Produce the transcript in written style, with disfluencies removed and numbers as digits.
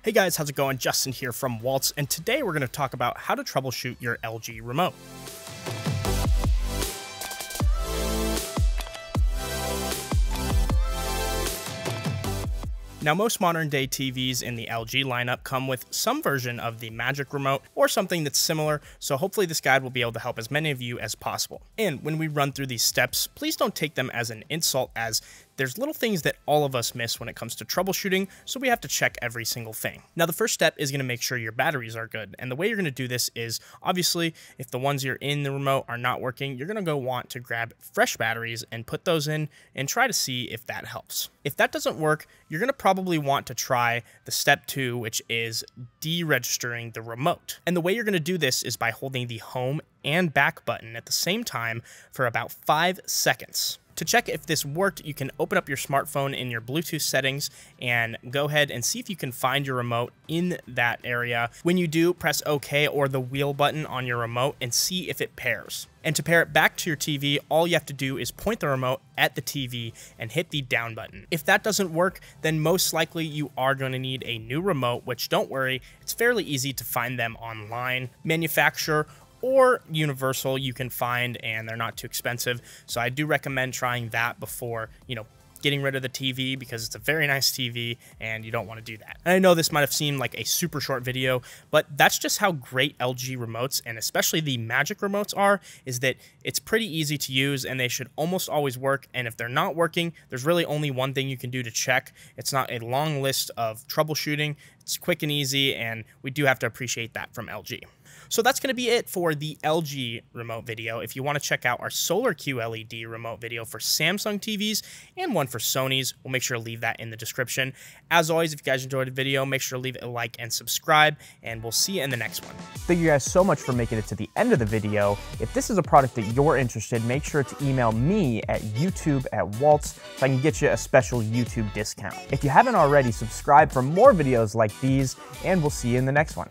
Hey guys, how's it going? Justin here from Waltz, and today we're going to talk about how to troubleshoot your LG remote. Now, most modern day TVs in the LG lineup come with some version of the Magic Remote or something that's similar, so hopefully this guide will be able to help as many of you as possible. And when we run through these steps, please don't take them as an insult, as there's little things that all of us miss when it comes to troubleshooting, so we have to check every single thing. Now, the first step is going to make sure your batteries are good, and the way you're going to do this is, obviously, if the ones you're in the remote are not working, you're going to want to grab fresh batteries and put those in and try to see if that helps. If that doesn't work, you're going to probably want to try the step 2, which is deregistering the remote. And the way you're going to do this is by holding the home and back button at the same time for about 5 seconds. To check if this worked, you can open up your smartphone in your Bluetooth settings and go ahead and see if you can find your remote in that area. When you do, press OK or the wheel button on your remote and see if it pairs. And to pair it back to your TV, all you have to do is point the remote at the TV and hit the down button. If that doesn't work, then most likely you are going to need a new remote, which, don't worry, it's fairly easy to find them online. Manufacturer or universal you can find, and they're not too expensive, so I do recommend trying that before, getting rid of the TV, because it's a very nice TV and you don't want to do that. And I know this might have seemed like a super short video, but that's just how great LG remotes, and especially the Magic remotes, are, is that it's pretty easy to use and they should almost always work. And if they're not working, there's really only one thing you can do to check. It's not a long list of troubleshooting. It's quick and easy, and we do have to appreciate that from LG. So that's going to be it for the LG remote video. If you want to check out our Solar QLED remote video for Samsung TVs and one for Sony's, we'll make sure to leave that in the description. As always, if you guys enjoyed the video, make sure to leave it a like and subscribe, and we'll see you in the next one. Thank you guys so much for making it to the end of the video. If this is a product that you're interested in, make sure to email me at youtube@waltz so I can get you a special YouTube discount. If you haven't already, subscribe for more videos like these, and we'll see you in the next one.